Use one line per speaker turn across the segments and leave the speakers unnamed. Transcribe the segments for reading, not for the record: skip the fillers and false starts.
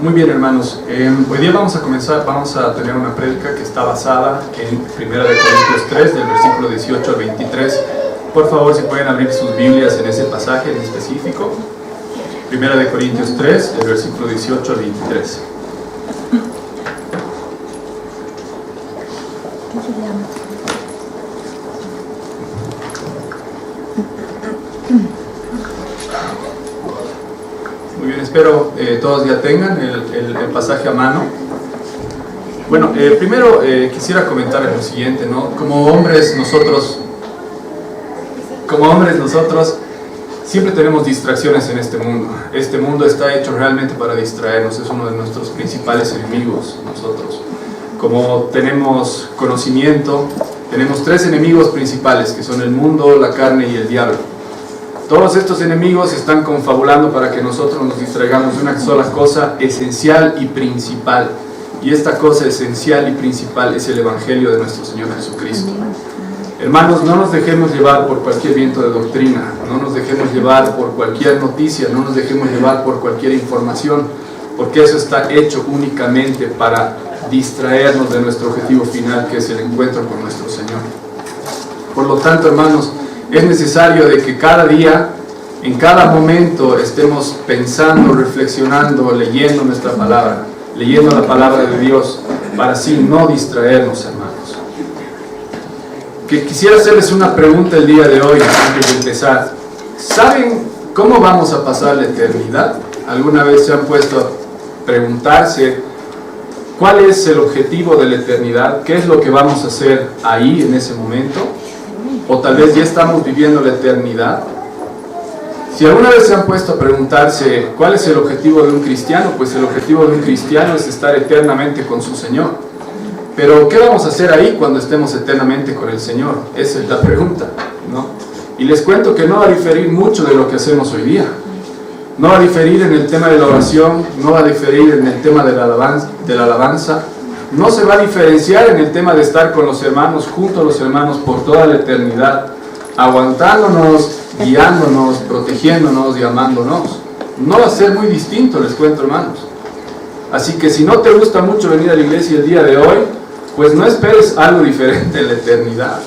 Muy bien, hermanos, hoy día vamos a tener una prédica que está basada en 1 Corintios 3, del versículo 18 al 23. Por favor, si pueden abrir sus Biblias en ese pasaje en específico. 1 Corintios 3, del versículo 18 al 23. Muy bien, espero todos ya tengan el pasaje a mano. Bueno, primero quisiera comentar lo siguiente, ¿no? Como hombres nosotros siempre tenemos distracciones en este mundo. Este mundo está hecho realmente para distraernos, es uno de nuestros principales enemigos nosotros. Como tenemos conocimiento, tenemos tres enemigos principales, que son el mundo, la carne y el diablo. Todos estos enemigos están confabulando para que nosotros nos distraigamos de una sola cosa esencial y principal. Y esta cosa esencial y principal es el Evangelio de nuestro Señor Jesucristo. Hermanos, no nos dejemos llevar por cualquier viento de doctrina, no nos dejemos llevar por cualquier noticia, no nos dejemos llevar por cualquier información, porque eso está hecho únicamente para distraernos de nuestro objetivo final, que es el encuentro con nuestro Señor. Por lo tanto, hermanos, es necesario de que cada día, en cada momento, estemos pensando, reflexionando, leyendo nuestra palabra, leyendo la palabra de Dios, para así no distraernos, hermanos. Que quisiera hacerles una pregunta el día de hoy, antes de empezar. ¿Saben cómo vamos a pasar la eternidad? ¿Alguna vez se han puesto a preguntarse cuál es el objetivo de la eternidad? ¿Qué es lo que vamos a hacer ahí, en ese momento? O tal vez ya estamos viviendo la eternidad. Si alguna vez se han puesto a preguntarse cuál es el objetivo de un cristiano, pues el objetivo de un cristiano es estar eternamente con su Señor. Pero ¿qué vamos a hacer ahí cuando estemos eternamente con el Señor? Esa es la pregunta, ¿no? Y les cuento que no va a diferir mucho de lo que hacemos hoy día. No va a diferir en el tema de la oración, no va a diferir en el tema de la alabanza. No se va a diferenciar en el tema de estar con los hermanos, junto a los hermanos por toda la eternidad, aguantándonos, guiándonos, protegiéndonos y amándonos. No va a ser muy distinto, les cuento, hermanos. Así que si no te gusta mucho venir a la iglesia el día de hoy, pues no esperes algo diferente en la eternidad.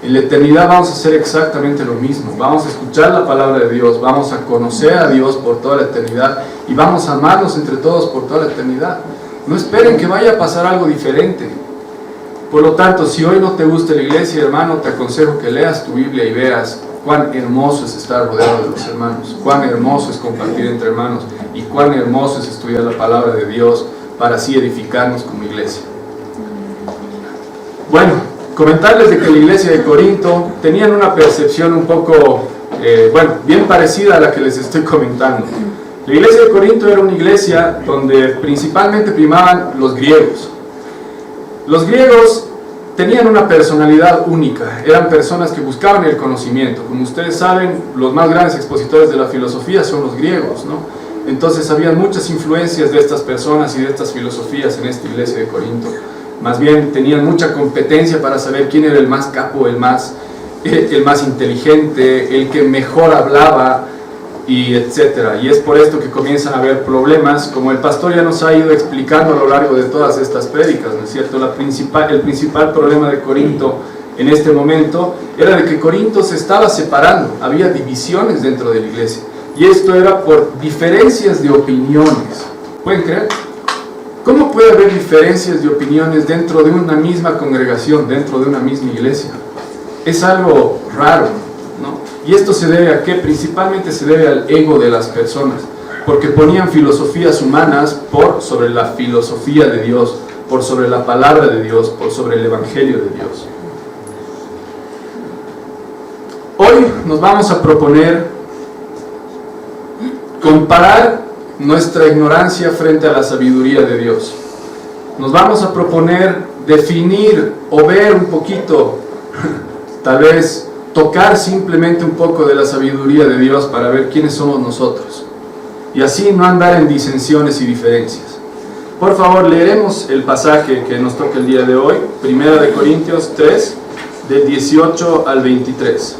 En la eternidad vamos a hacer exactamente lo mismo. Vamos a escuchar la palabra de Dios, vamos a conocer a Dios por toda la eternidad y vamos a amarnos entre todos por toda la eternidad. No esperen que vaya a pasar algo diferente. Por lo tanto, si hoy no te gusta la iglesia, hermano, te aconsejo que leas tu Biblia y veas cuán hermoso es estar rodeado de los hermanos, cuán hermoso es compartir entre hermanos y cuán hermoso es estudiar la palabra de Dios para así edificarnos como iglesia. Bueno, comentarles de que la iglesia de Corinto tenían una percepción un poco, bien parecida a la que les estoy comentando. La iglesia de Corinto era una iglesia donde principalmente primaban los griegos. Los griegos tenían una personalidad única, eran personas que buscaban el conocimiento. Como ustedes saben, los más grandes expositores de la filosofía son los griegos, ¿no? Entonces había muchas influencias de estas personas y de estas filosofías en esta iglesia de Corinto. Más bien tenían mucha competencia para saber quién era el más capo, el más inteligente, el que mejor hablaba, y etcétera. Y es por esto que comienzan a haber problemas, como el pastor ya nos ha ido explicando a lo largo de todas estas prédicas, ¿no es cierto? El principal problema de Corinto en este momento era de que Corinto se estaba separando, había divisiones dentro de la iglesia, y esto era por diferencias de opiniones. ¿Pueden creer? ¿Cómo puede haber diferencias de opiniones dentro de una misma congregación, dentro de una misma iglesia? Es algo raro, ¿no? Y esto se debe a qué? Principalmente se debe al ego de las personas, porque ponían filosofías humanas por sobre la filosofía de Dios, por sobre la palabra de Dios, por sobre el Evangelio de Dios. Hoy nos vamos a proponer comparar nuestra ignorancia frente a la sabiduría de Dios. Nos vamos a proponer definir o ver un poquito, tal vez tocar simplemente un poco de la sabiduría de Dios para ver quiénes somos nosotros y así no andar en disensiones y diferencias. Por favor, leeremos el pasaje que nos toca el día de hoy, 1 Corintios 3, del 18 al 23.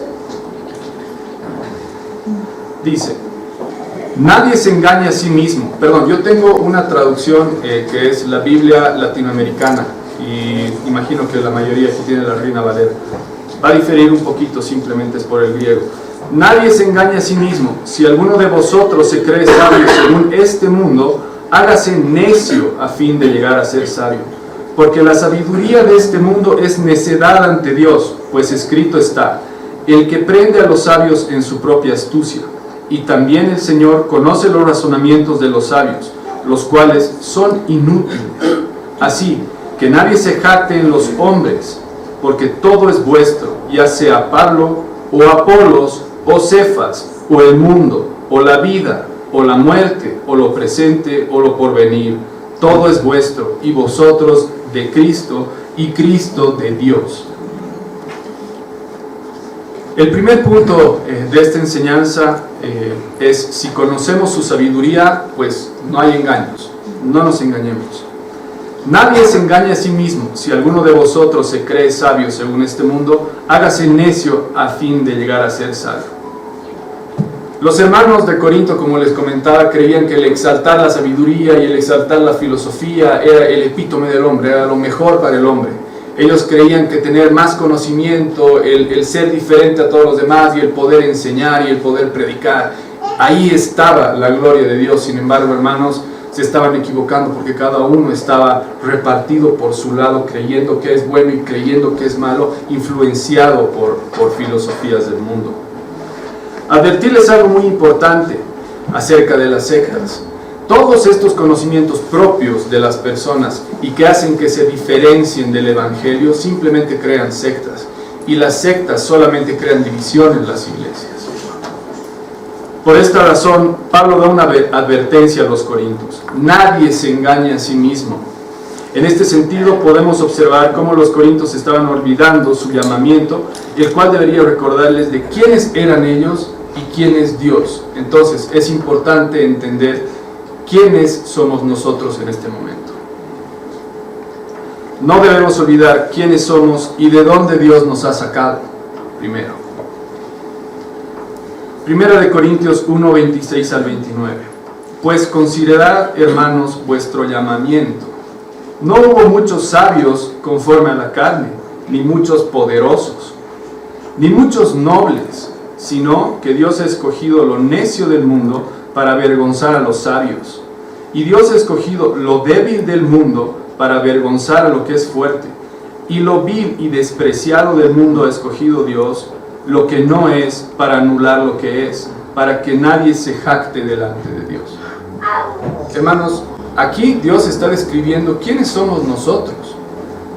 Dice: Nadie se engaña a sí mismo. Perdón, yo tengo una traducción que es la Biblia latinoamericana, y imagino que la mayoría aquí tiene la Reina Valera. Va a diferir un poquito, simplemente es por el griego. Nadie se engaña a sí mismo. Si alguno de vosotros se cree sabio según este mundo, hágase necio a fin de llegar a ser sabio. Porque la sabiduría de este mundo es necedad ante Dios, pues escrito está: el que prende a los sabios en su propia astucia. Y también el Señor conoce los razonamientos de los sabios, los cuales son inútiles. Así que nadie se jacte en los hombres, porque todo es vuestro, ya sea Pablo, o Apolos, o Cefas, o el mundo, o la vida, o la muerte, o lo presente, o lo porvenir. Todo es vuestro, y vosotros de Cristo, y Cristo de Dios. El primer punto de esta enseñanza es: si conocemos su sabiduría, pues no hay engaños, no nos engañemos. Nadie se engaña a sí mismo. Si alguno de vosotros se cree sabio según este mundo, hágase necio a fin de llegar a ser sabio. Los hermanos de Corinto, como les comentaba, creían que el exaltar la sabiduría y el exaltar la filosofía era el epítome del hombre, era lo mejor para el hombre. Ellos creían que tener más conocimiento, el ser diferente a todos los demás y el poder enseñar y el poder predicar, ahí estaba la gloria de Dios. Sin embargo, hermanos, se estaban equivocando, porque cada uno estaba repartido por su lado, creyendo que es bueno y creyendo que es malo, influenciado por filosofías del mundo. Advertirles algo muy importante acerca de las sectas. Todos estos conocimientos propios de las personas y que hacen que se diferencien del Evangelio simplemente crean sectas, y las sectas solamente crean división en las iglesias. Por esta razón, Pablo da una advertencia a los corintios: nadie se engaña a sí mismo. En este sentido, podemos observar cómo los corintios estaban olvidando su llamamiento, el cual debería recordarles de quiénes eran ellos y quién es Dios. Entonces, es importante entender quiénes somos nosotros en este momento. No debemos olvidar quiénes somos y de dónde Dios nos ha sacado. Primera de Corintios 1, 26 al 29. Pues considerad, hermanos, vuestro llamamiento. No hubo muchos sabios conforme a la carne, ni muchos poderosos, ni muchos nobles, sino que Dios ha escogido lo necio del mundo para avergonzar a los sabios. Y Dios ha escogido lo débil del mundo para avergonzar a lo que es fuerte. Y lo vil y despreciado del mundo ha escogido Dios, lo que no es, para anular lo que es, para que nadie se jacte delante de Dios. Hermanos, aquí Dios está describiendo quiénes somos nosotros.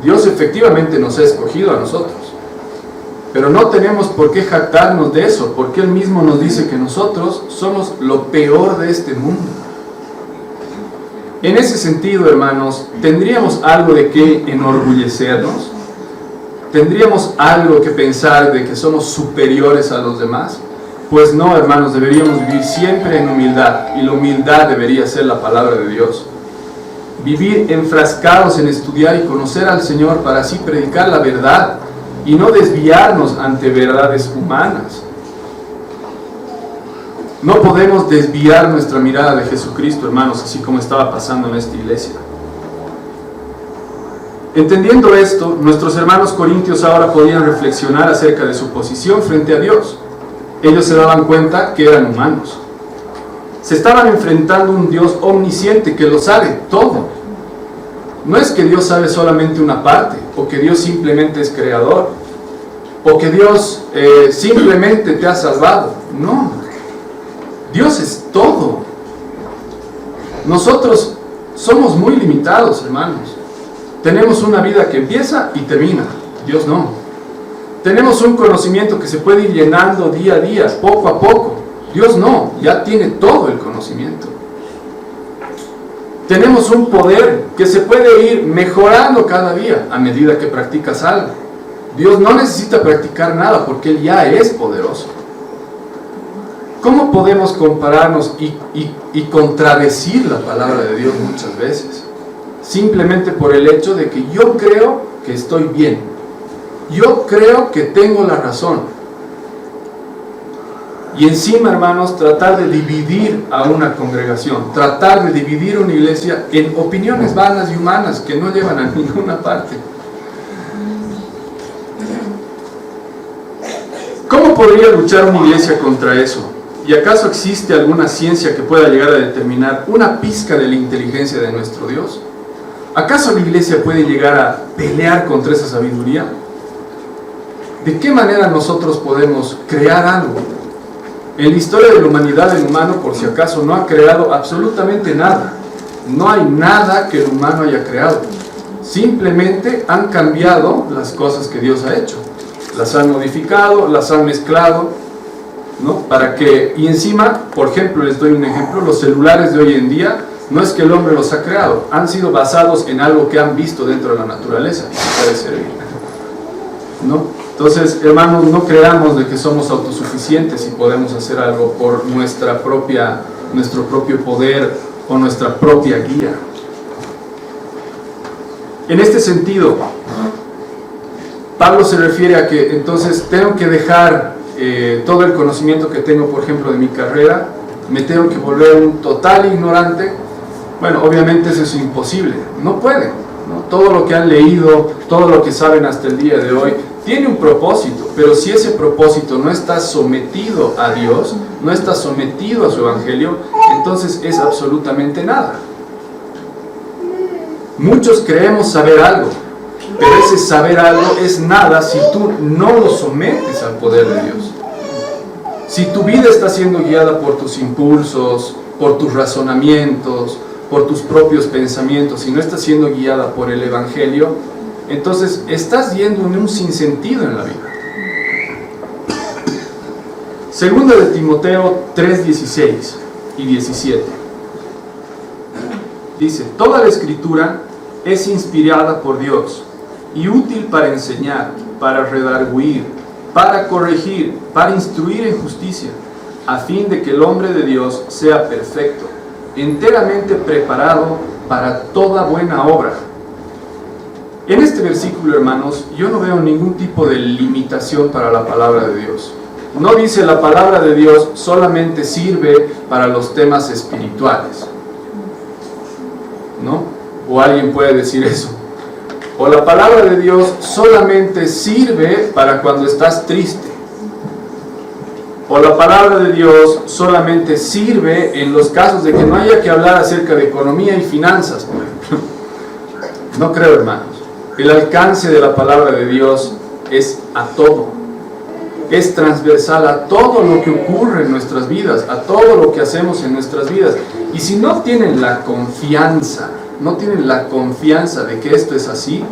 Dios efectivamente nos ha escogido a nosotros, pero no tenemos por qué jactarnos de eso, porque Él mismo nos dice que nosotros somos lo peor de este mundo. En ese sentido, hermanos, ¿tendríamos algo de qué enorgullecernos? ¿Tendríamos algo que pensar de que somos superiores a los demás? Pues no, hermanos, deberíamos vivir siempre en humildad, y la humildad debería ser la palabra de Dios. Vivir enfrascados en estudiar y conocer al Señor para así predicar la verdad y no desviarnos ante verdades humanas. No podemos desviar nuestra mirada de Jesucristo, hermanos, así como estaba pasando en esta iglesia. Entendiendo esto, nuestros hermanos corintios ahora podían reflexionar acerca de su posición frente a Dios. Ellos se daban cuenta que eran humanos. Se estaban enfrentando a un Dios omnisciente que lo sabe todo. No es que Dios sabe solamente una parte, o que Dios simplemente es creador, o que Dios simplemente te ha salvado. No. Dios es todo. Nosotros somos muy limitados, hermanos. Tenemos una vida que empieza y termina. Dios no. Tenemos un conocimiento que se puede ir llenando día a día, poco a poco. Dios no, ya tiene todo el conocimiento. Tenemos un poder que se puede ir mejorando cada día a medida que practicas algo. Dios no necesita practicar nada porque Él ya es poderoso. ¿Cómo podemos compararnos y contradecir la palabra de Dios muchas veces? Simplemente por el hecho de que yo creo que estoy bien. Yo creo que tengo la razón. Y encima, hermanos, tratar de dividir a una congregación, tratar de dividir una iglesia en opiniones vanas y humanas que no llevan a ninguna parte. ¿Cómo podría luchar una iglesia contra eso? ¿Y acaso existe alguna ciencia que pueda llegar a determinar una pizca de la inteligencia de nuestro Dios? ¿Acaso la iglesia puede llegar a pelear contra esa sabiduría? ¿De qué manera nosotros podemos crear algo? En la historia de la humanidad, el humano, por si acaso, no ha creado absolutamente nada. No hay nada que el humano haya creado. Simplemente han cambiado las cosas que Dios ha hecho. Las han modificado, las han mezclado, ¿no? Y encima, por ejemplo, les doy un ejemplo, los celulares de hoy en día, no es que el hombre los ha creado, han sido basados en algo que han visto dentro de la naturaleza, que puede servir, ¿no? Entonces, hermanos, no creamos de que somos autosuficientes y podemos hacer algo por nuestro propio poder o nuestra propia guía. En este sentido, Pablo se refiere a que entonces tengo que dejar todo el conocimiento que tengo, por ejemplo, de mi carrera, me tengo que volver un total ignorante. Bueno, obviamente eso es imposible, no pueden, ¿no? Todo lo que han leído, todo lo que saben hasta el día de hoy, tiene un propósito, pero si ese propósito no está sometido a Dios, no está sometido a su evangelio, entonces es absolutamente nada. Muchos creemos saber algo, pero ese saber algo es nada si tú no lo sometes al poder de Dios. Si tu vida está siendo guiada por tus impulsos, por tus razonamientos, por tus propios pensamientos, y no está siendo guiada por el evangelio, entonces estás yendo en un sinsentido en la vida. Segunda de Timoteo 3:16 y 17 dice: toda la escritura es inspirada por Dios y útil para enseñar, para redarguir, para corregir, para instruir en justicia, a fin de que el hombre de Dios sea perfecto, enteramente preparado para toda buena obra. En este versículo, hermanos, yo no veo ningún tipo de limitación para la palabra de Dios. No dice la palabra de Dios solamente sirve para los temas espirituales, ¿no? O alguien puede decir eso. O la palabra de Dios solamente sirve para cuando estás triste. O la palabra de Dios solamente sirve en los casos de que no haya que hablar acerca de economía y finanzas, por ejemplo. No creo, hermanos. El alcance de la palabra de Dios es a todo. Es transversal a todo lo que ocurre en nuestras vidas, a todo lo que hacemos en nuestras vidas. Y si no tienen la confianza de que esto es así,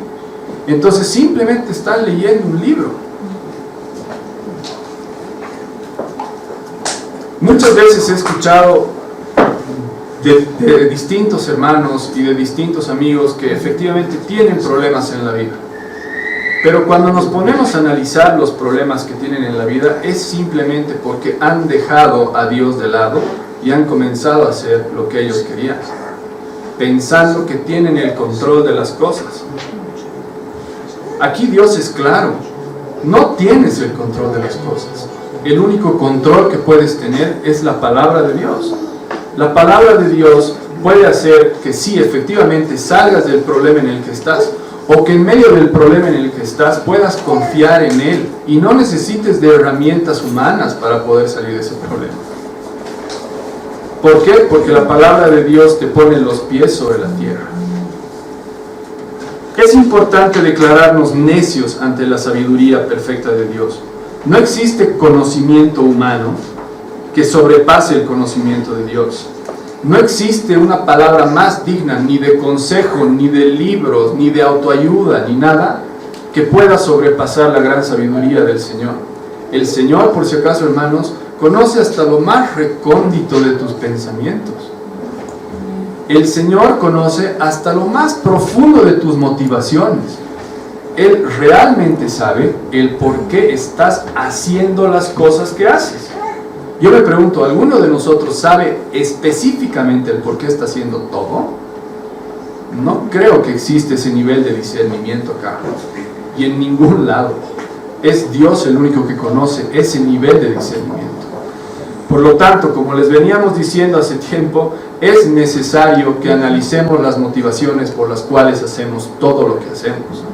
entonces simplemente están leyendo un libro. Muchas veces he escuchado de distintos hermanos y de distintos amigos que efectivamente tienen problemas en la vida. Pero cuando nos ponemos a analizar los problemas que tienen en la vida, es simplemente porque han dejado a Dios de lado y han comenzado a hacer lo que ellos querían, pensando que tienen el control de las cosas. Aquí Dios es claro: no tienes el control de las cosas. El único control que puedes tener es la palabra de Dios. La palabra de Dios puede hacer que sí, efectivamente, salgas del problema en el que estás, o que en medio del problema en el que estás puedas confiar en Él y no necesites de herramientas humanas para poder salir de ese problema. ¿Por qué? Porque la palabra de Dios te pone los pies sobre la tierra. Es importante declararnos necios ante la sabiduría perfecta de Dios. No existe conocimiento humano que sobrepase el conocimiento de Dios. No existe una palabra más digna, ni de consejo, ni de libros, ni de autoayuda, ni nada, que pueda sobrepasar la gran sabiduría del Señor. El Señor, por si acaso, hermanos, conoce hasta lo más recóndito de tus pensamientos. El Señor conoce hasta lo más profundo de tus motivaciones. Él realmente sabe el por qué estás haciendo las cosas que haces. Yo me pregunto, ¿alguno de nosotros sabe específicamente el por qué está haciendo todo? No creo que existe ese nivel de discernimiento acá, y en ningún lado. Es Dios el único que conoce ese nivel de discernimiento. Por lo tanto, como les veníamos diciendo hace tiempo, es necesario que analicemos las motivaciones por las cuales hacemos todo lo que hacemos.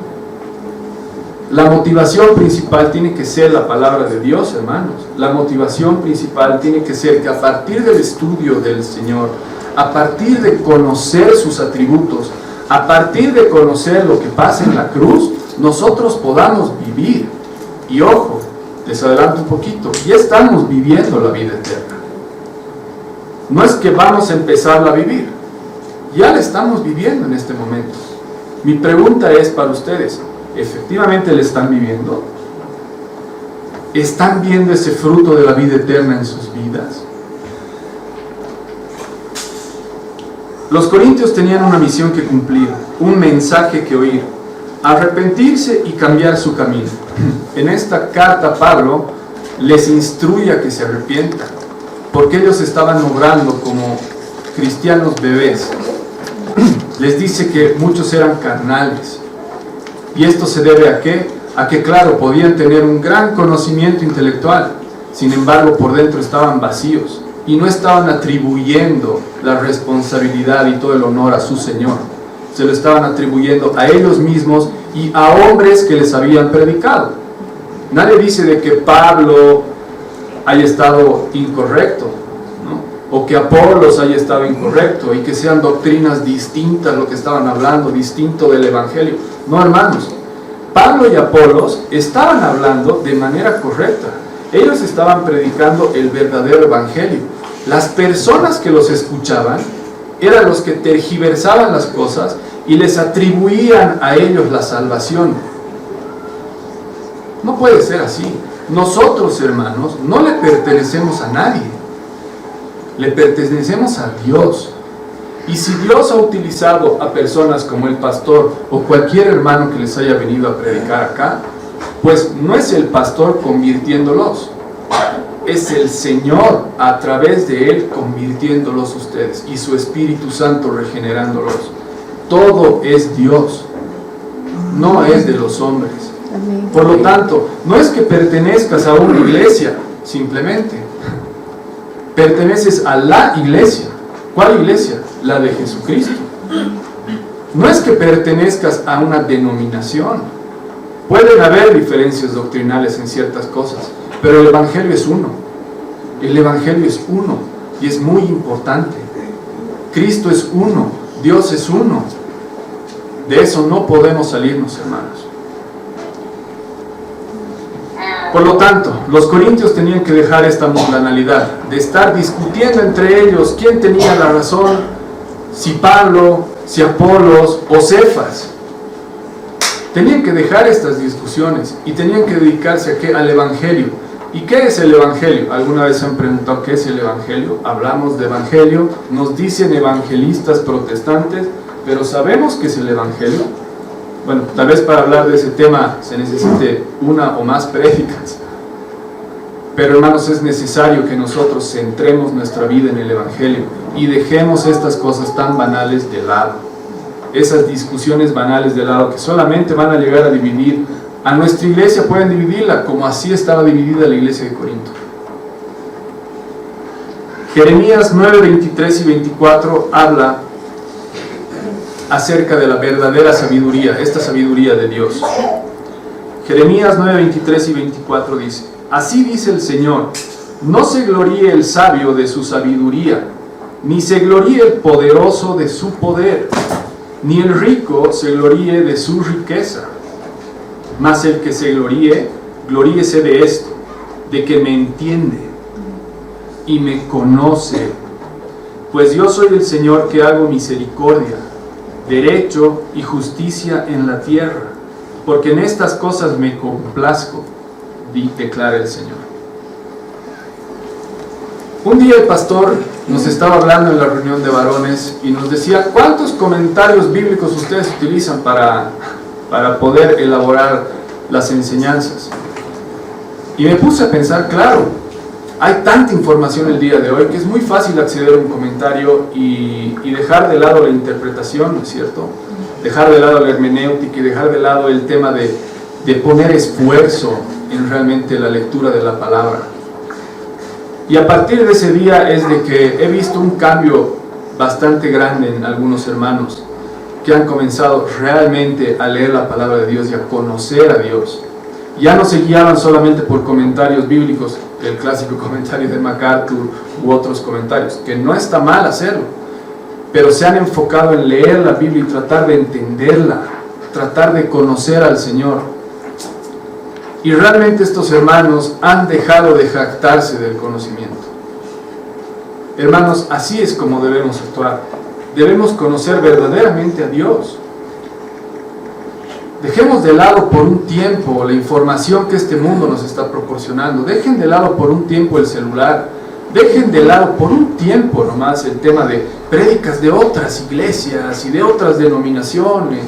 La motivación principal tiene que ser la palabra de Dios, hermanos. La motivación principal tiene que ser que a partir del estudio del Señor, a partir de conocer sus atributos, a partir de conocer lo que pasa en la cruz, nosotros podamos vivir. Y ojo, les adelanto un poquito, ya estamos viviendo la vida eterna. No es que vamos a empezarla a vivir, ya la estamos viviendo en este momento. Mi pregunta es para ustedes, ¿efectivamente la están viviendo? ¿Están viendo ese fruto de la vida eterna en sus vidas? Los corintios tenían una misión que cumplir, un mensaje que oír, arrepentirse y cambiar su camino. En esta carta Pablo les instruye a que se arrepientan, porque ellos estaban obrando como cristianos bebés. Les dice que muchos eran carnales. ¿Y esto se debe a qué? A que, claro, podían tener un gran conocimiento intelectual, sin embargo, por dentro estaban vacíos y no estaban atribuyendo la responsabilidad y todo el honor a su Señor. Se lo estaban atribuyendo a ellos mismos y a hombres que les habían predicado. Nadie dice de que Pablo haya estado incorrecto, ¿no? O que Apolos haya estado incorrecto y que sean doctrinas distintas lo que estaban hablando, distinto del Evangelio. No, hermanos, Pablo y Apolos estaban hablando de manera correcta. Ellos estaban predicando el verdadero Evangelio. Las personas que los escuchaban eran los que tergiversaban las cosas y les atribuían a ellos la salvación. No puede ser así. Nosotros, hermanos, no le pertenecemos a nadie. Le pertenecemos a Dios. Y si Dios ha utilizado a personas como el pastor o cualquier hermano que les haya venido a predicar acá, pues no es el pastor convirtiéndolos, es el Señor a través de Él convirtiéndolos ustedes y su Espíritu Santo regenerándolos. Todo es Dios, no es de los hombres. Por lo tanto, no es que pertenezcas a una iglesia, simplemente perteneces a la iglesia. ¿Cuál iglesia? La de Jesucristo. No es que pertenezcas a una denominación. Pueden haber diferencias doctrinales en ciertas cosas, pero el Evangelio es uno. El Evangelio es uno y es muy importante. Cristo es uno, Dios es uno. De eso no podemos salirnos, hermanos. Por lo tanto, los corintios tenían que dejar esta mundanalidad de estar discutiendo entre ellos quién tenía la razón, si Pablo, si Apolos o Cefas. Tenían que dejar estas discusiones y tenían que dedicarse ¿a qué? Al Evangelio. ¿Y qué es el Evangelio? ¿Alguna vez se han preguntado qué es el Evangelio? Hablamos de Evangelio, nos dicen evangelistas protestantes, pero ¿sabemos qué es el Evangelio? Bueno, tal vez para hablar de ese tema se necesite una o más prédicas. Pero hermanos, es necesario que nosotros centremos nuestra vida en el Evangelio y dejemos estas cosas tan banales de lado. Esas discusiones banales de lado que solamente van a llegar a dividir. A nuestra iglesia pueden dividirla como así estaba dividida la iglesia de Corinto. Jeremías 9, 23 y 24 habla acerca de la verdadera sabiduría, esta sabiduría de Dios. Jeremías 9, 23 y 24 dice: así dice el Señor, no se gloríe el sabio de su sabiduría, ni se gloríe el poderoso de su poder, ni el rico se gloríe de su riqueza. Mas el que se gloríe, gloríese de esto, de que me entiende y me conoce. Pues yo soy el Señor que hago misericordia, derecho y justicia en la tierra, porque en estas cosas me complazco, declara el Señor. Un día el pastor nos estaba hablando en la reunión de varones y nos decía: ¿cuántos comentarios bíblicos ustedes utilizan para poder elaborar las enseñanzas? Y me puse a pensar, claro, hay tanta información el día de hoy que es muy fácil acceder a un comentario y dejar de lado la interpretación, ¿no es cierto? Dejar de lado la hermenéutica y dejar de lado el tema de poner esfuerzo en realmente la lectura de la palabra. Y a partir de ese día es de que he visto un cambio bastante grande en algunos hermanos que han comenzado realmente a leer la palabra de Dios y a conocer a Dios. Ya no se guiaban solamente por comentarios bíblicos, el clásico comentario de MacArthur u otros comentarios, que no está mal hacerlo, pero se han enfocado en leer la Biblia y tratar de entenderla, tratar de conocer al Señor. Y realmente estos hermanos han dejado de jactarse del conocimiento. Hermanos, así es como debemos actuar. Debemos conocer verdaderamente a Dios. Dejemos de lado por un tiempo la información que este mundo nos está proporcionando. Dejen de lado por un tiempo el celular. Dejen de lado por un tiempo nomás el tema de prédicas de otras iglesias y de otras denominaciones.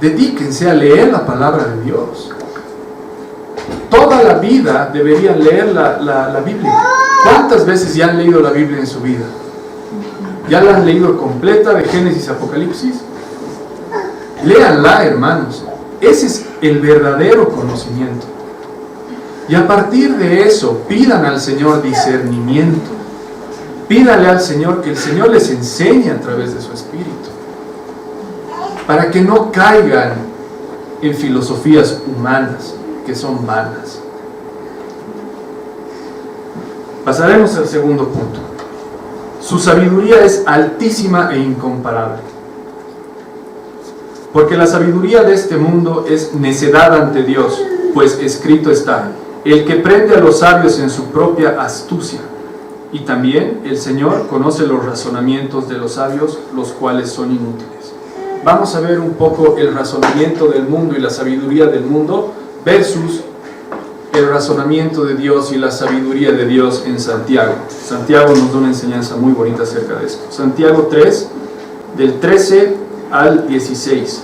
Dedíquense a leer la palabra de Dios. Toda la vida deberían leer la Biblia. ¿Cuántas veces ya han leído la Biblia en su vida? ¿Ya la han leído completa de Génesis a Apocalipsis? Léanla, hermanos. Ese es el verdadero conocimiento. Y a partir de eso, pidan al Señor discernimiento. Pídale al Señor que el Señor les enseñe a través de su Espíritu, para que no caigan en filosofías humanas que son vanas. Pasaremos al segundo punto. Su sabiduría es altísima e incomparable. Porque la sabiduría de este mundo es necedad ante Dios, pues escrito está: el que prende a los sabios en su propia astucia. Y también el Señor conoce los razonamientos de los sabios, los cuales son inútiles. Vamos a ver un poco el razonamiento del mundo y la sabiduría del mundo versus el razonamiento de Dios y la sabiduría de Dios en Santiago. Santiago nos da una enseñanza muy bonita acerca de esto. Santiago 3, del 13 al 16.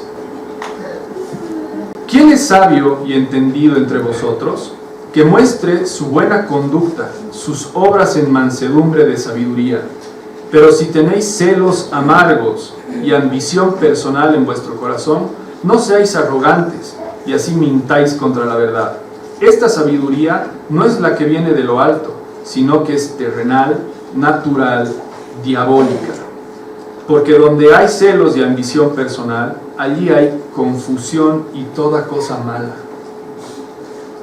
¿Quién es sabio y entendido entre vosotros? Que muestre su buena conducta, sus obras en mansedumbre de sabiduría. Pero si tenéis celos amargos y ambición personal en vuestro corazón, no seáis arrogantes y así mintáis contra la verdad. Esta sabiduría no es la que viene de lo alto, sino que es terrenal, natural, diabólica. Porque donde hay celos y ambición personal, allí hay confusión y toda cosa mala.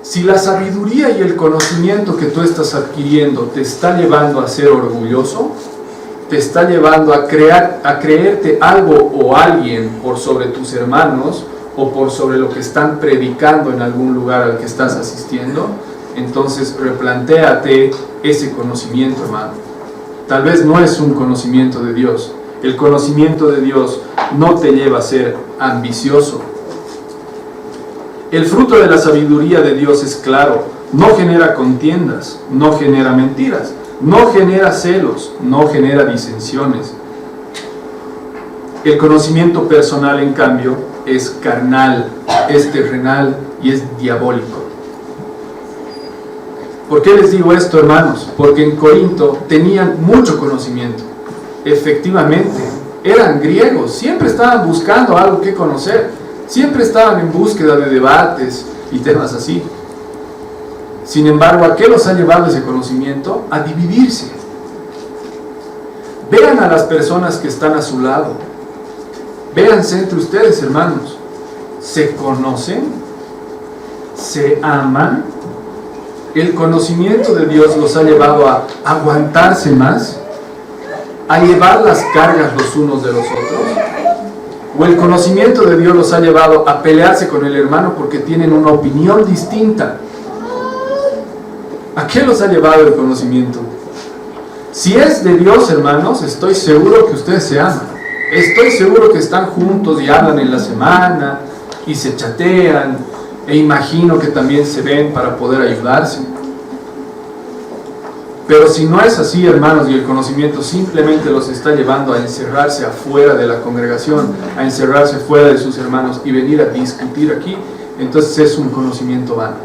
Si la sabiduría y el conocimiento que tú estás adquiriendo te está llevando a ser orgulloso, te está llevando a creerte algo o alguien por sobre tus hermanos o por sobre lo que están predicando en algún lugar al que estás asistiendo, entonces replantéate ese conocimiento, hermano. Tal vez no es un conocimiento de Dios. El conocimiento de Dios no te lleva a ser ambicioso. El fruto de la sabiduría de Dios es claro. No genera contiendas, no genera mentiras, no genera celos, no genera disensiones. El conocimiento personal, en cambio, es carnal, es terrenal y es diabólico. ¿Por qué les digo esto, hermanos? Porque en Corinto tenían mucho conocimiento. Efectivamente, eran griegos, siempre estaban buscando algo que conocer, siempre estaban en búsqueda de debates y temas así. Sin embargo, ¿a qué los ha llevado ese conocimiento? A dividirse. Vean a las personas que están a su lado. Véanse entre ustedes, hermanos. ¿Se conocen? ¿Se aman? ¿El conocimiento de Dios los ha llevado a aguantarse más? ¿A llevar las cargas los unos de los otros? ¿O el conocimiento de Dios los ha llevado a pelearse con el hermano porque tienen una opinión distinta? ¿A qué los ha llevado el conocimiento? Si es de Dios, hermanos, estoy seguro que ustedes se aman. Estoy seguro que están juntos y hablan en la semana y se chatean, e imagino que también se ven para poder ayudarse. Pero si no es así, hermanos, y el conocimiento simplemente los está llevando a encerrarse afuera de la congregación, a encerrarse fuera de sus hermanos y venir a discutir aquí, entonces es un conocimiento vano.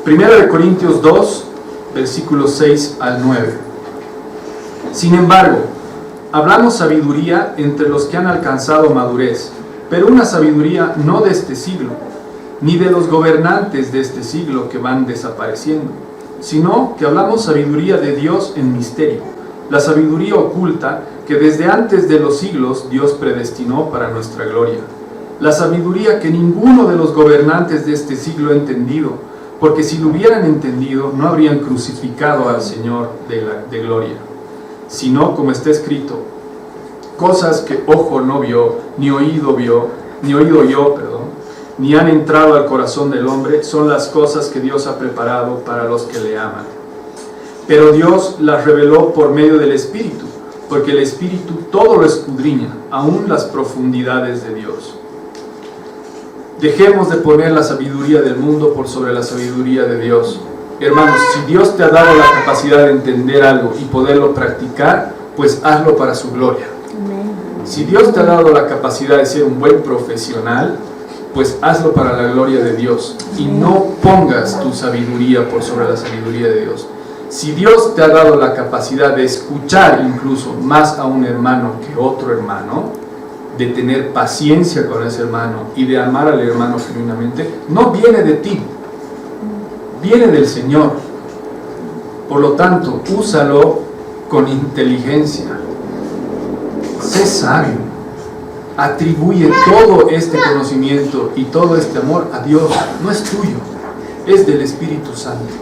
Primera de Corintios 2, versículos 6 al 9. Sin embargo, hablamos sabiduría entre los que han alcanzado madurez, pero una sabiduría no de este siglo, ni de los gobernantes de este siglo que van desapareciendo, sino que hablamos sabiduría de Dios en misterio, la sabiduría oculta que desde antes de los siglos Dios predestinó para nuestra gloria. La sabiduría que ninguno de los gobernantes de este siglo ha entendido, porque si lo hubieran entendido no habrían crucificado al Señor de gloria, sino como está escrito, cosas que ojo no vio, ni oído oyó, ni han entrado al corazón del hombre, son las cosas que Dios ha preparado para los que le aman. Pero Dios las reveló por medio del Espíritu, porque el Espíritu todo lo escudriña, aún las profundidades de Dios. Dejemos de poner la sabiduría del mundo por sobre la sabiduría de Dios. Hermanos, si Dios te ha dado la capacidad de entender algo y poderlo practicar, pues hazlo para su gloria. Si Dios te ha dado la capacidad de ser un buen profesional, pues hazlo para la gloria de Dios y no pongas tu sabiduría por sobre la sabiduría de Dios. Si Dios te ha dado la capacidad de escuchar incluso más a un hermano que otro hermano, de tener paciencia con ese hermano y de amar al hermano genuinamente, no viene de ti, viene del Señor. Por lo tanto, úsalo con inteligencia. Sé sabio. Atribuye todo este conocimiento y todo este amor a Dios. No es tuyo, es del Espíritu Santo.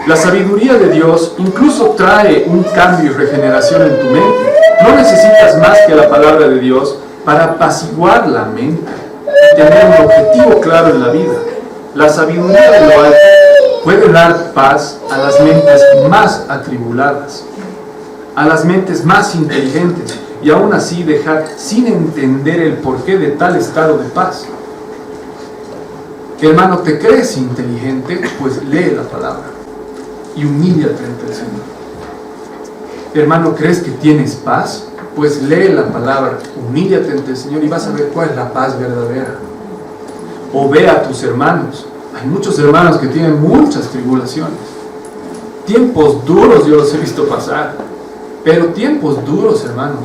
La sabiduría de Dios incluso trae un cambio y regeneración en tu mente. No necesitas más que la palabra de Dios para apaciguar la mente y tener un objetivo claro en la vida. La sabiduría de lo alto puede dar paz a las mentes más atribuladas, a las mentes más inteligentes, y aún así dejar sin entender el porqué de tal estado de paz. Hermano, ¿te crees inteligente? Pues lee la palabra y humíllate ante el Señor. Hermano, ¿crees que tienes paz? Pues lee la palabra, humíllate ante el Señor y vas a ver cuál es la paz verdadera. O ve a tus hermanos. Hay muchos hermanos que tienen muchas tribulaciones. Tiempos duros yo los he visto pasar, pero tiempos duros, hermanos.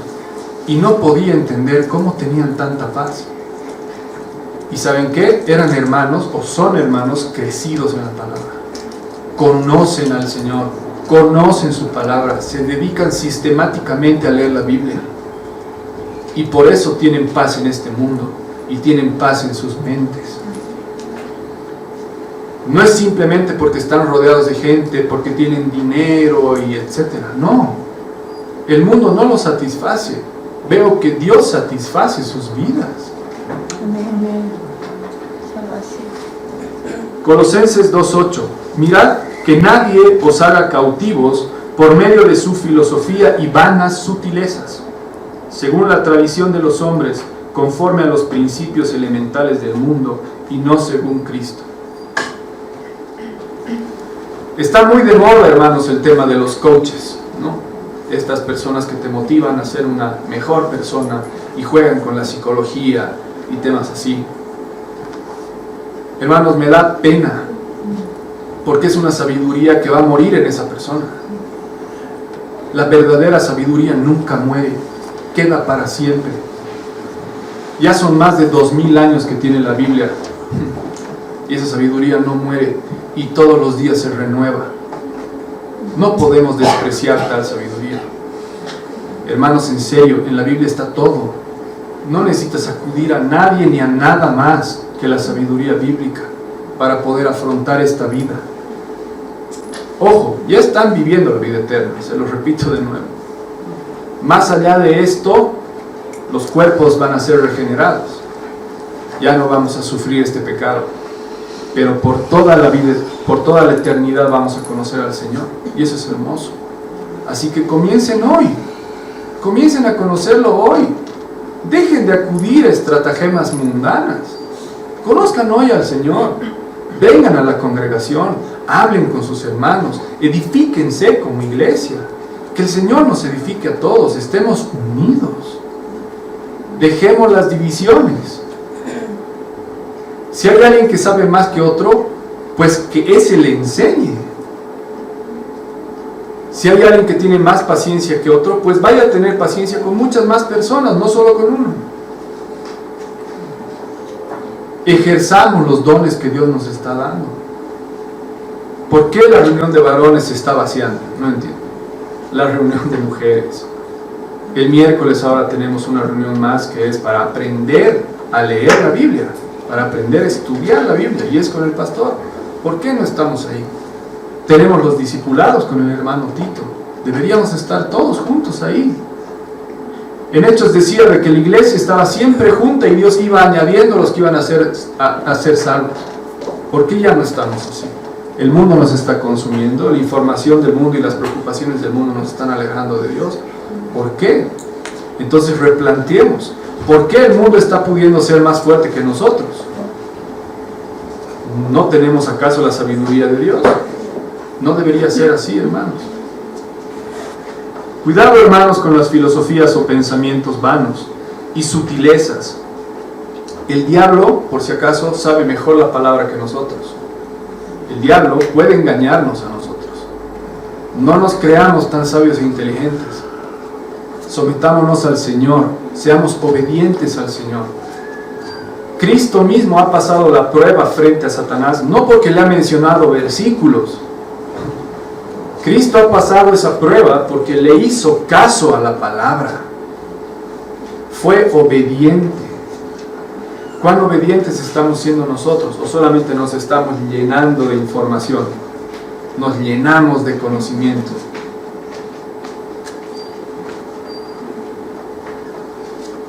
Y no podía entender cómo tenían tanta paz. ¿Y saben qué? Eran hermanos o son hermanos crecidos en la palabra. Conocen al Señor, conocen su palabra, se dedican sistemáticamente a leer la Biblia. Y por eso tienen paz en este mundo y tienen paz en sus mentes. No es simplemente porque están rodeados de gente, porque tienen dinero y etcétera. No, el mundo no los satisface. Veo que Dios satisface sus vidas. Colosenses 2:8. Mirad que nadie os haga cautivos por medio de su filosofía y vanas sutilezas, según la tradición de los hombres, conforme a los principios elementales del mundo y no según Cristo. Está muy de moda, hermanos, el tema de los coaches, ¿no? Estas personas que te motivan a ser una mejor persona y juegan con la psicología y temas así. Hermanos, me da pena, porque es una sabiduría que va a morir en esa persona. La verdadera sabiduría nunca muere, queda para siempre. Ya son más de 2000 años que tiene la Biblia, y esa sabiduría no muere, y todos los días se renueva. No podemos despreciar tal sabiduría. Hermanos, en serio, en la Biblia está todo. No necesitas acudir a nadie ni a nada más que la sabiduría bíblica para poder afrontar esta vida. Ojo, ya están viviendo la vida eterna, se lo repito de nuevo. Más allá de esto, los cuerpos van a ser regenerados. Ya no vamos a sufrir este pecado, pero por toda la vida, por toda la eternidad vamos a conocer al Señor, y eso es hermoso. Así que comiencen hoy, comiencen a conocerlo hoy. Dejen de acudir a estratagemas mundanas. Conozcan hoy al Señor. Vengan a la congregación, hablen con sus hermanos, edifíquense como iglesia. Que el Señor nos edifique a todos, estemos unidos. Dejemos las divisiones. Si hay alguien que sabe más que otro, pues que ese le enseñe. Si hay alguien que tiene más paciencia que otro, pues vaya a tener paciencia con muchas más personas, no solo con uno. ejerzamos los dones que Dios nos está dando. ¿Por qué la reunión de varones se está vaciando? No entiendo. La reunión de mujeres. El miércoles ahora tenemos una reunión más que es para aprender a leer la Biblia, para aprender a estudiar la Biblia, y es con el pastor. ¿Por qué no estamos ahí? Tenemos los discipulados con el hermano Tito. Deberíamos estar todos juntos ahí. En Hechos decía de que la iglesia estaba siempre junta y Dios iba añadiendo los que iban a ser salvos. ¿Por qué ya no estamos así? El mundo nos está consumiendo, la información del mundo y las preocupaciones del mundo nos están alejando de Dios. ¿Por qué? Entonces replanteemos. ¿Por qué el mundo está pudiendo ser más fuerte que nosotros? ¿No tenemos acaso la sabiduría de Dios? No debería ser así, hermanos. Cuidado, hermanos, con las filosofías o pensamientos vanos y sutilezas. El diablo, por si acaso, sabe mejor la palabra que nosotros. El diablo puede engañarnos a nosotros. No nos creamos tan sabios e inteligentes. Sometámonos al Señor, seamos obedientes al Señor. Cristo mismo ha pasado la prueba frente a Satanás, no porque le ha mencionado versículos. Cristo ha pasado esa prueba porque le hizo caso a la palabra. Fue obediente. ¿Cuán obedientes estamos siendo nosotros? ¿O solamente nos estamos llenando de información? Nos llenamos de conocimiento.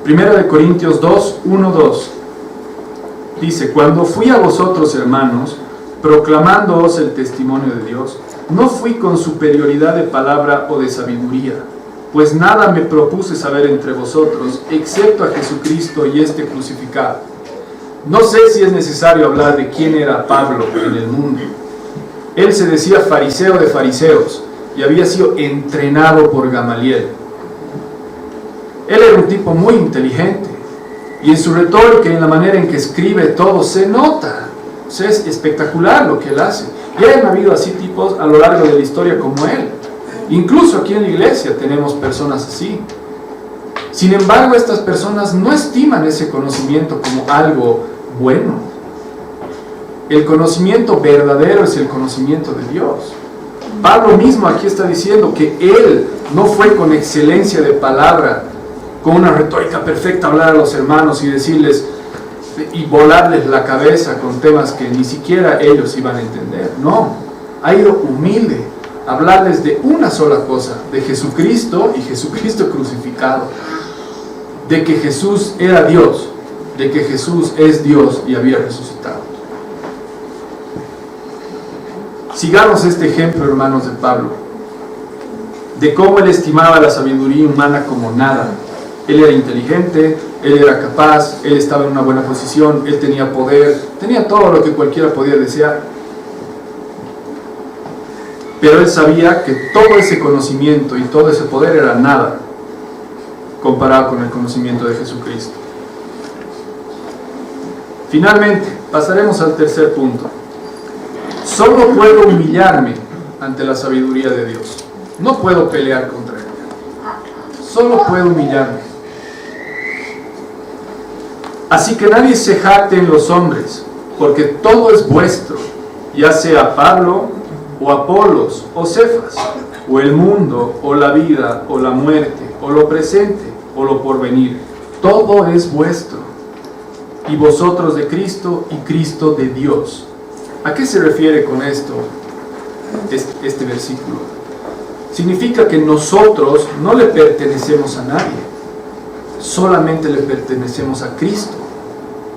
Primera de Corintios 2, 1, 2. Dice: cuando fui a vosotros, hermanos, proclamándoos el testimonio de Dios, no fui con superioridad de palabra o de sabiduría, pues nada me propuse saber entre vosotros, excepto a Jesucristo y este crucificado. No sé si es necesario hablar de quién era Pablo en el mundo. Él se decía fariseo de fariseos y había sido entrenado por Gamaliel. Él era un tipo muy inteligente y en su retórica y en la manera en que escribe todo se nota. O sea, es espectacular lo que él hace. Y han habido así tipos a lo largo de la historia como él. Incluso aquí en la iglesia tenemos personas así. Sin embargo, estas personas no estiman ese conocimiento como algo bueno. El conocimiento verdadero es el conocimiento de Dios. Pablo mismo aquí está diciendo que él no fue con excelencia de palabra, con una retórica perfecta, hablar a los hermanos y decirles y volarles la cabeza con temas que ni siquiera ellos iban a entender. No, ha ido humilde, hablarles de una sola cosa, de Jesucristo y Jesucristo crucificado, de que Jesús era Dios, de que Jesús es Dios y había resucitado. Sigamos este ejemplo, hermanos, de Pablo, de cómo él estimaba la sabiduría humana como nada. Él era inteligente, él era capaz, él estaba en una buena posición, él tenía poder, tenía todo lo que cualquiera podía desear. Pero él sabía que todo ese conocimiento y todo ese poder era nada comparado con el conocimiento de Jesucristo. Finalmente, pasaremos al tercer punto. Solo puedo humillarme ante la sabiduría de Dios. No puedo pelear contra ella. Solo puedo humillarme. Así que nadie se jacte en los hombres, porque todo es vuestro, ya sea Pablo, o Apolos, o Cefas, o el mundo, o la vida, o la muerte, o lo presente, o lo porvenir. Todo es vuestro, y vosotros de Cristo, y Cristo de Dios. ¿A qué se refiere con esto, este versículo? Significa que nosotros no le pertenecemos a nadie, solamente le pertenecemos a Cristo,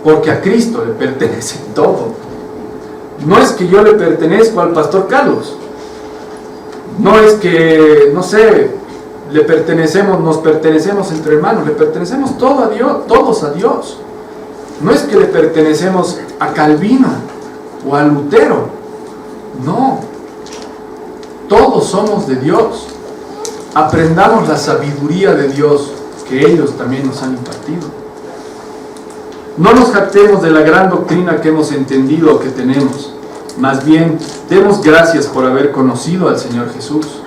porque a Cristo le pertenece todo. No es que yo le pertenezco al pastor Carlos, no es que, no sé, nos pertenecemos entre hermanos, le pertenecemos todo a Dios, todos a Dios. No es que le pertenecemos a Calvino o a Lutero, no, todos somos de Dios. Aprendamos la sabiduría de Dios que ellos también nos han impartido. No nos jactemos de la gran doctrina que hemos entendido o que tenemos, más bien demos gracias por haber conocido al Señor Jesús.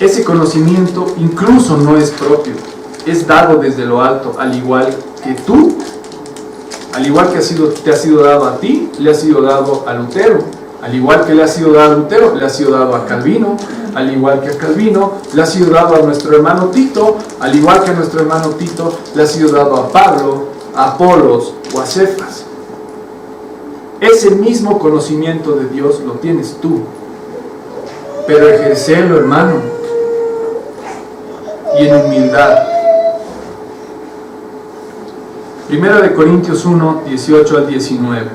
Ese conocimiento incluso no es propio, es dado desde lo alto, al igual que tú Al igual que te ha sido dado a ti, le ha sido dado a Lutero. Al igual que le ha sido dado a Lutero, le ha sido dado a Calvino. Al igual que a Calvino, le ha sido dado a nuestro hermano Tito. Al igual que a nuestro hermano Tito, le ha sido dado a Pablo, a Apolos o a Cefas. Ese mismo conocimiento de Dios lo tienes tú. Pero ejercelo, hermano, y en humildad. 1 Corintios 1, 18 al 19.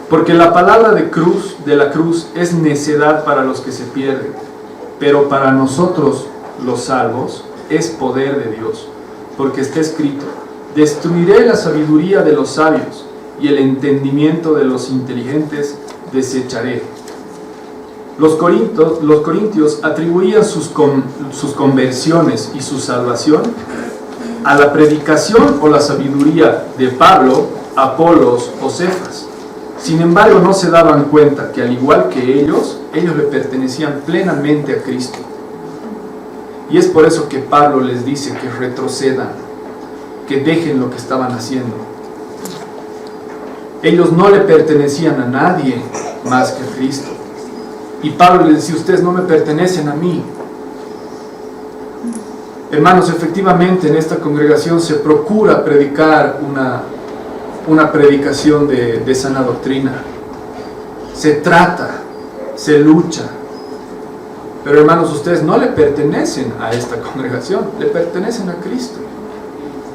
Porque la palabra de la cruz es necedad para los que se pierden, pero para nosotros los salvos es poder de Dios. Porque está escrito: destruiré la sabiduría de los sabios y el entendimiento de los inteligentes desecharé. Los corintios atribuían sus conversiones y su salvación a la predicación o la sabiduría de Pablo, Apolos o Cefas. Sin embargo, no se daban cuenta que al igual que ellos le pertenecían plenamente a Cristo. Y es por eso que Pablo les dice que retrocedan, que dejen lo que estaban haciendo. Ellos no le pertenecían a nadie más que a Cristo. Y Pablo les decía: ustedes no me pertenecen a mí. Hermanos, efectivamente en esta congregación se procura predicar una predicación de sana doctrina. Se trata, se lucha. Pero hermanos, ustedes no le pertenecen a esta congregación, le pertenecen a Cristo.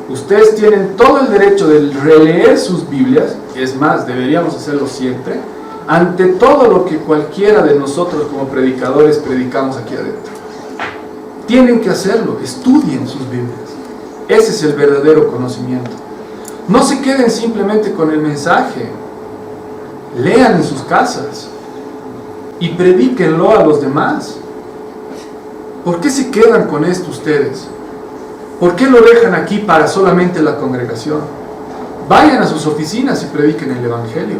Ustedes tienen todo el derecho de releer sus Biblias, es más, deberíamos hacerlo siempre, ante todo lo que cualquiera de nosotros como predicadores predicamos aquí adentro. Tienen que hacerlo, estudien sus Biblias. Ese es el verdadero conocimiento. No se queden simplemente con el mensaje. Lean en sus casas y predíquenlo a los demás. ¿Por qué se quedan con esto ustedes? ¿Por qué lo dejan aquí para solamente la congregación? Vayan a sus oficinas y prediquen el Evangelio.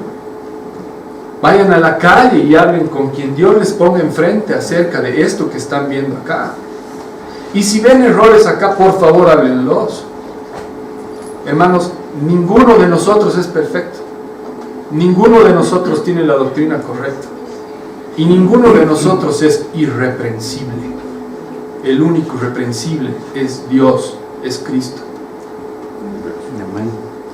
Vayan a la calle y hablen con quien Dios les ponga enfrente acerca de esto que están viendo acá. Y si ven errores acá, por favor, háblenlos. Hermanos, ninguno de nosotros es perfecto. Ninguno de nosotros tiene la doctrina correcta. Y ninguno de nosotros es irreprensible. El único irreprensible es Dios, es Cristo.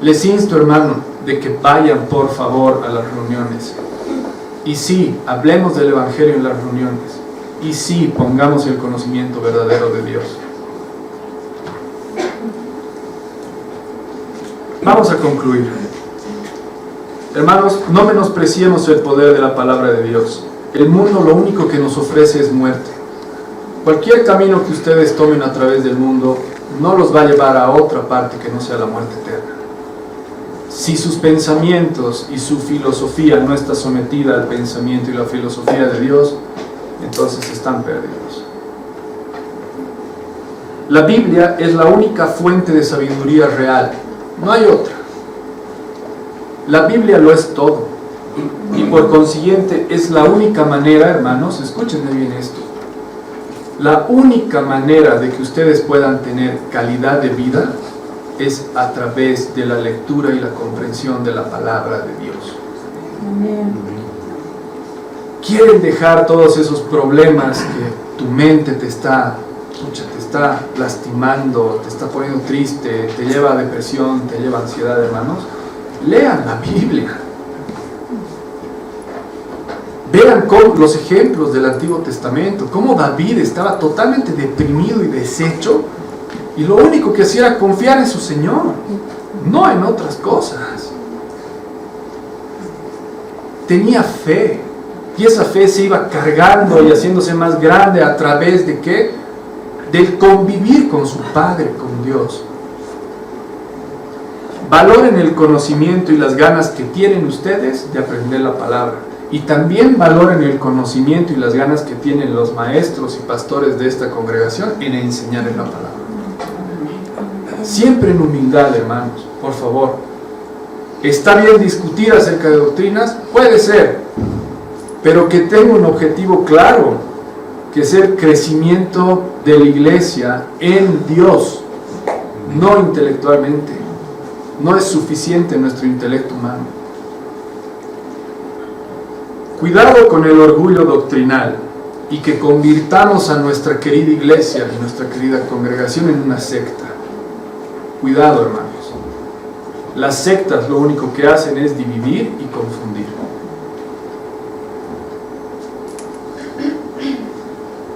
Les insto, hermano, de que vayan por favor a las reuniones. Y sí, hablemos del Evangelio en las reuniones. Y sí, pongamos el conocimiento verdadero de Dios. Vamos a concluir. Hermanos, no menospreciemos el poder de la palabra de Dios. El mundo lo único que nos ofrece es muerte. Cualquier camino que ustedes tomen a través del mundo no los va a llevar a otra parte que no sea la muerte eterna. Si sus pensamientos y su filosofía no está sometida al pensamiento y la filosofía de Dios, entonces están perdidos. La Biblia es la única fuente de sabiduría real. No hay otra. La Biblia lo es todo. Y por consiguiente es la única manera, hermanos, escúchenme bien esto. La única manera de que ustedes puedan tener calidad de vida es a través de la lectura y la comprensión de la palabra de Dios. Amén. Quieren dejar todos esos problemas que tu mente te está lastimando, te está poniendo triste, te lleva a depresión, te lleva a ansiedad, hermanos. Lean la Biblia. Vean los ejemplos del Antiguo Testamento, cómo David estaba totalmente deprimido y deshecho, y lo único que hacía era confiar en su Señor, no en otras cosas. Tenía fe, y esa fe se iba cargando y haciéndose más grande a través de ¿qué? Del convivir con su Padre, con Dios. Valoren el conocimiento y las ganas que tienen ustedes de aprender la palabra. Y también valoren el conocimiento y las ganas que tienen los maestros y pastores de esta congregación en enseñarles la palabra. Siempre en humildad, hermanos, por favor. ¿Está bien discutir acerca de doctrinas? Puede ser, pero que tenga un objetivo claro, que es el crecimiento de la iglesia en Dios, no intelectualmente. No es suficiente nuestro intelecto humano. Cuidado con el orgullo doctrinal y que convirtamos a nuestra querida iglesia y nuestra querida congregación en una secta. Cuidado, hermanos. Las sectas lo único que hacen es dividir y confundir.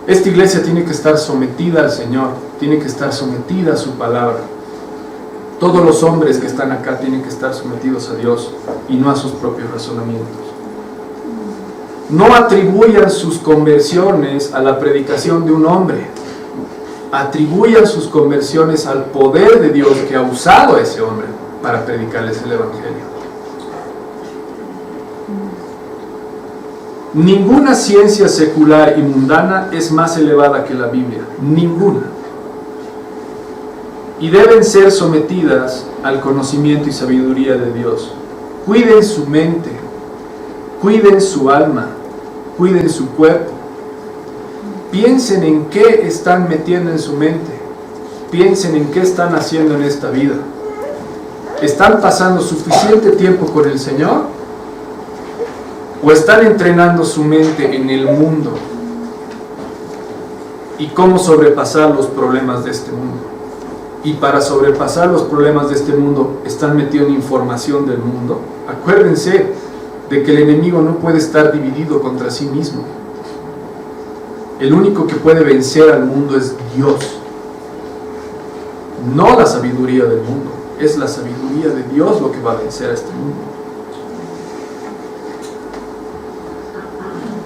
Esta iglesia tiene que estar sometida al Señor, tiene que estar sometida a su palabra. Todos los hombres que están acá tienen que estar sometidos a Dios y no a sus propios razonamientos. No atribuyan sus conversiones a la predicación de un hombre. Atribuyan sus conversiones al poder de Dios que ha usado a ese hombre para predicarles el Evangelio. Ninguna ciencia secular y mundana es más elevada que la Biblia. Ninguna. Y deben ser sometidas al conocimiento y sabiduría de Dios. Cuiden su mente, cuiden su alma, cuiden su cuerpo. Piensen en qué están metiendo en su mente. Piensen en qué están haciendo en esta vida. ¿Están pasando suficiente tiempo con el Señor? ¿O están entrenando su mente en el mundo? ¿Y cómo sobrepasar los problemas de este mundo? Y para sobrepasar los problemas de este mundo, ¿están metiendo información del mundo? Acuérdense de que el enemigo no puede estar dividido contra sí mismo. El único que puede vencer al mundo es Dios. No la sabiduría del mundo. Es la sabiduría de Dios lo que va a vencer a este mundo.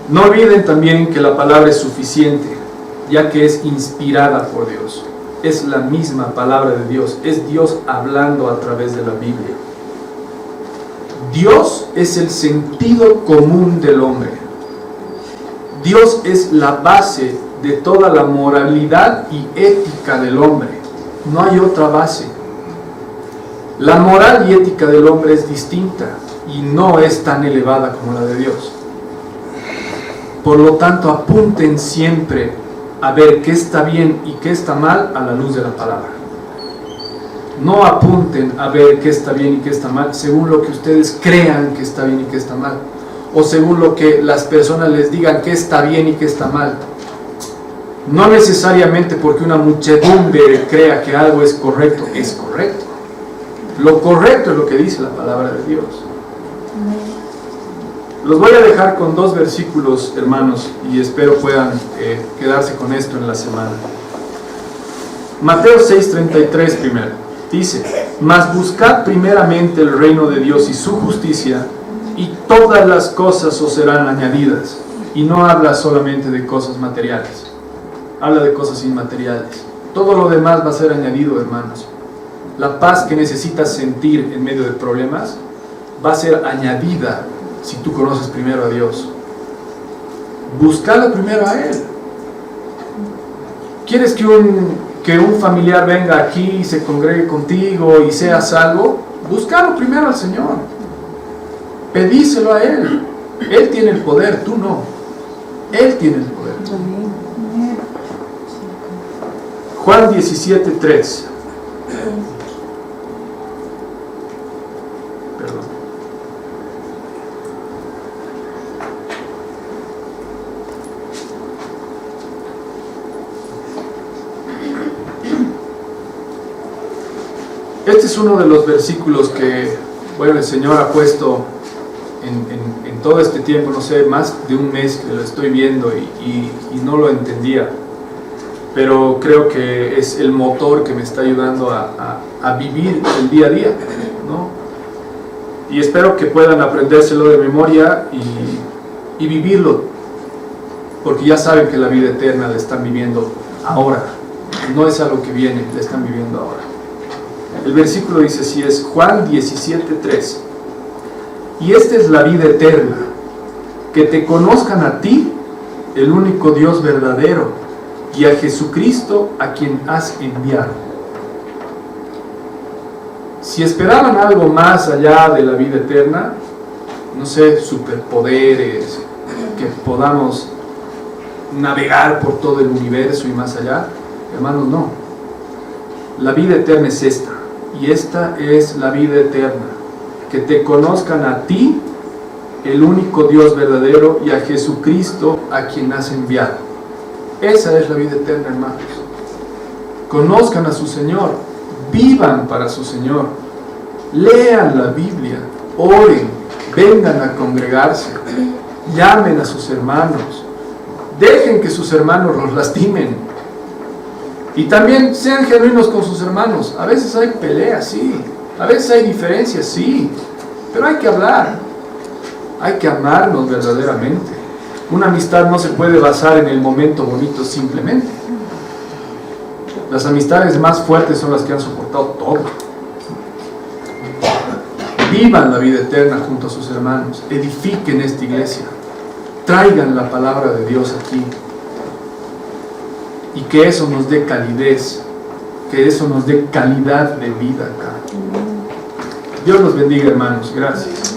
No olviden también que la palabra es suficiente, ya que es inspirada por Dios. Es la misma palabra de Dios. Es Dios hablando a través de la Biblia. Dios es el sentido común del hombre. Dios es la base de toda la moralidad y ética del hombre. No hay otra base. La moral y ética del hombre es distinta y no es tan elevada como la de Dios. Por lo tanto, apunten siempre a ver qué está bien y qué está mal a la luz de la palabra. No apunten a ver qué está bien y qué está mal según lo que ustedes crean que está bien y qué está mal, o según lo que las personas les digan que está bien y que está mal. No necesariamente porque una muchedumbre crea que algo es correcto, es correcto. Lo correcto es lo que dice la palabra de Dios. Los voy a dejar con dos versículos, hermanos, y espero puedan quedarse con esto en la semana. Mateo 6:33 primero. Dice: mas buscad primeramente el reino de Dios y su justicia, y todas las cosas os serán añadidas. Y no habla solamente de cosas materiales, habla de cosas inmateriales. Todo lo demás va a ser añadido, hermanos. La paz que necesitas sentir en medio de problemas va a ser añadida si tú conoces primero a Dios. Búscalo primero a Él. ¿Quieres que un familiar venga aquí y se congregue contigo y sea salvo? Búscalo primero al Señor. Pedíselo a Él. Él tiene el poder, tú no. Él tiene el poder. Juan 17:3. Este es uno de los versículos que, bueno, el Señor ha puesto en todo este tiempo, no sé, más de un mes que lo estoy viendo y no lo entendía, pero creo que es el motor que me está ayudando a vivir el día a día, ¿no? Y espero que puedan aprendérselo de memoria y vivirlo, porque ya saben que la vida eterna la están viviendo ahora, no es algo que viene, la están viviendo ahora. El versículo dice así, es Juan 17:3. Y esta es la vida eterna, que te conozcan a ti, el único Dios verdadero, y a Jesucristo a quien has enviado. Si esperaban algo más allá de la vida eterna, no sé, superpoderes, que podamos navegar por todo el universo y más allá, hermanos, no. La vida eterna es esta. Y esta es la vida eterna, que te conozcan a ti, el único Dios verdadero, y a Jesucristo, a quien has enviado. Esa es la vida eterna, hermanos. Conozcan a su Señor, vivan para su Señor, lean la Biblia, oren, vengan a congregarse, llamen a sus hermanos, dejen que sus hermanos los lastimen, y también sean genuinos con sus hermanos. A veces hay peleas, sí, a veces hay diferencias, sí, pero hay que hablar, hay que amarnos verdaderamente. Una amistad no se puede basar en el momento bonito simplemente. Las amistades más fuertes son las que han soportado todo. Vivan la vida eterna junto a sus hermanos, edifiquen esta iglesia, traigan la palabra de Dios aquí, y que eso nos dé calidez, que eso nos dé calidad de vida acá. Dios los bendiga, hermanos. Gracias.